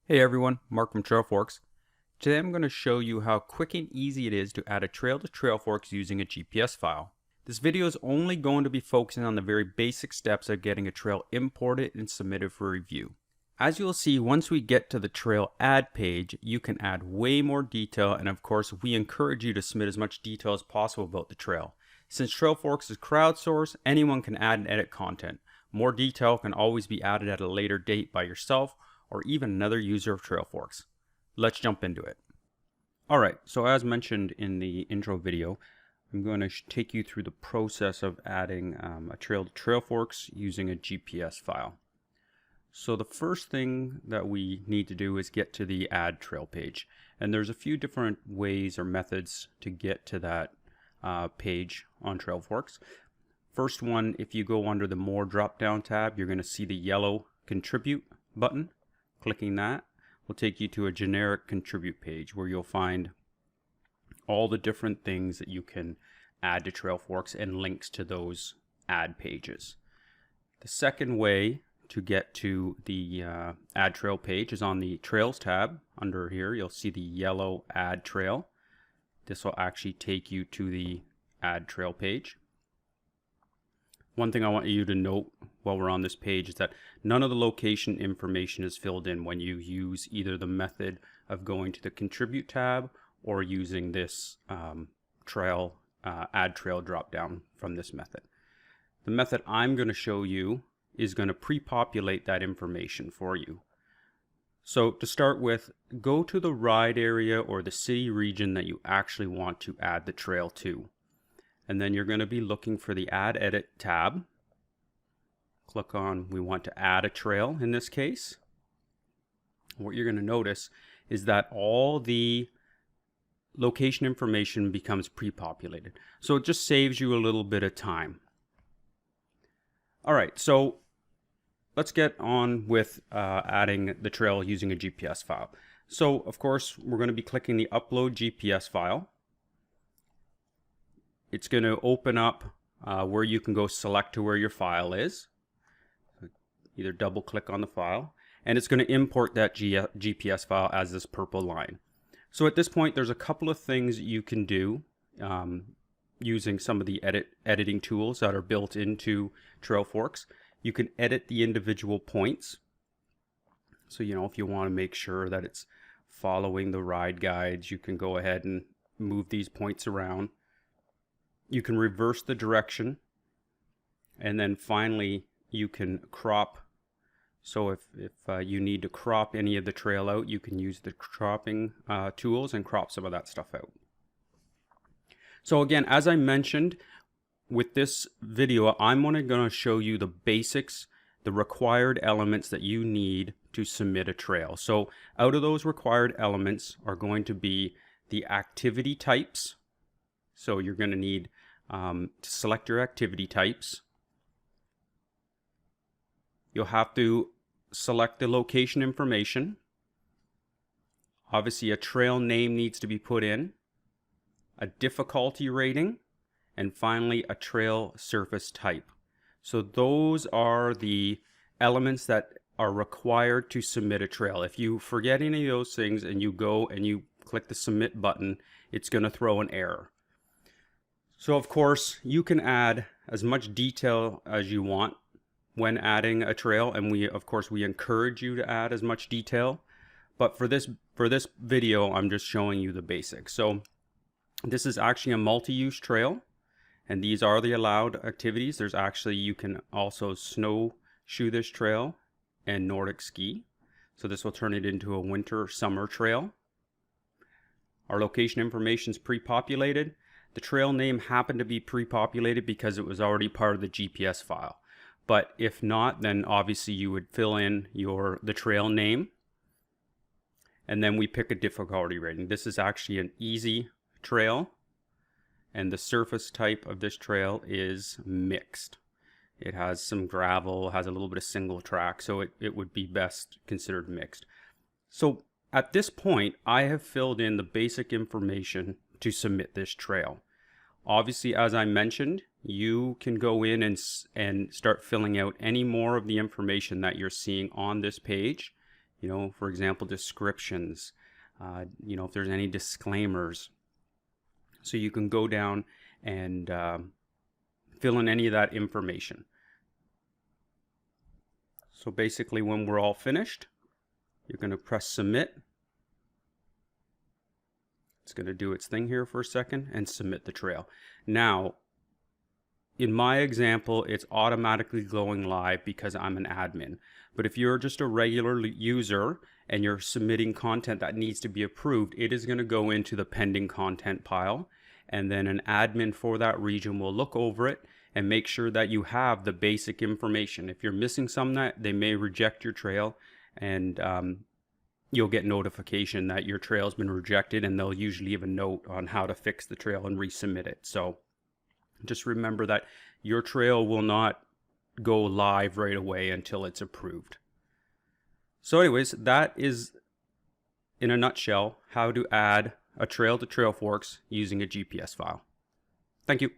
Hey everyone, Mark from Trailforks. Today I'm going to show you how quick and easy it is to add a trail to Trailforks using a GPS file. This video is only going to be focusing on the very basic steps of getting a trail imported and submitted for review. As you'll see, once we get to the trail add page, you can add way more detail, and of course we encourage you to submit as much detail as possible about the trail. Since Trailforks is crowdsourced, anyone can add and edit content. More detail can always be added at a later date by yourself or even another user of Trailforks. Let's jump into it. Alright, so as mentioned in the intro video, I'm going to take you through the process of adding a trail to Trailforks using a GPS file. So the first thing that we need to do is get to the add trail page. And there's a few different ways or methods to get to that page on Trailforks. First one, if you go under the More drop-down tab, you're going to see the yellow Contribute button. Clicking that will take you to a generic contribute page where you'll find all the different things that you can add to Trailforks and links to those add pages. The second way to get to the add trail page is on the Trails tab. Under here you'll see the yellow add trail. This will actually take you to the add trail page. One thing I want you to note while we're on this page is that none of the location information is filled in when you use either the method of going to the Contribute tab or using this add trail drop down from this method. The method I'm going to show you is going to pre-populate that information for you. So to start with, go to the ride area or the city region that you actually want to add the trail to. And then you're going to be looking for the Add Edit tab. Click on, we want to add a trail in this case. What you're going to notice is that all the location information becomes pre-populated. So it just saves you a little bit of time. All right, so let's get on with adding the trail using a GPS file. So of course, we're going to be clicking the Upload GPS file. It's going to open up where you can go select to where your file is. Either double click on the file, and it's going to import that GPS file as this purple line. So at this point, there's a couple of things you can do using some of the editing tools that are built into Trailforks. You can edit the individual points. So, if you want to make sure that it's following the ride guides, you can go ahead and move these points around. You can reverse the direction, and then finally you can crop. So if you need to crop any of the trail out, you can use the cropping tools and crop some of that stuff out. So again, as I mentioned, with this video, I'm only going to show you the basics, the required elements that you need to submit a trail. So out of those required elements are going to be the activity types. So you're going to need to select your activity types. You'll have to select the location information. Obviously, a trail name needs to be put in, a difficulty rating, and finally a trail surface type. So those are the elements that are required to submit a trail. If you forget any of those things and you go and you click the submit button, it's going to throw an error. So of course, you can add as much detail as you want when adding a trail, and we encourage you to add as much detail. But for this video, I'm just showing you the basics. So this is actually a multi-use trail, and these are the allowed activities. There's actually, you can also snowshoe this trail and Nordic ski. So this will turn it into a winter-summer trail. Our location information is pre-populated. The trail name happened to be pre-populated because it was already part of the GPS file. But if not, then obviously you would fill in the trail name. And then we pick a difficulty rating. This is actually an easy trail. And the surface type of this trail is mixed. It has some gravel, has a little bit of single track, so it would be best considered mixed. So at this point, I have filled in the basic information to submit this trail. Obviously, as I mentioned, you can go in and start filling out any more of the information that you're seeing on this page You know, for example, descriptions, you know, if there's any disclaimers. So you can go down and fill in any of that information. So basically when we're all finished, you're going to press submit. It's going to do its thing here for a second and submit the trail. Now, in my example, it's automatically going live because I'm an admin. But if you're just a regular user and you're submitting content that needs to be approved, it is going to go into the pending content pile. And then an admin for that region will look over it and make sure that you have the basic information. If you're missing some that, they may reject your trail, and you'll get notification that your trail has been rejected, and they'll usually leave a note on how to fix the trail and resubmit it. So just remember that your trail will not go live right away until it's approved. So anyways, that is in a nutshell how to add a trail to Trailforks using a GPS file. Thank you.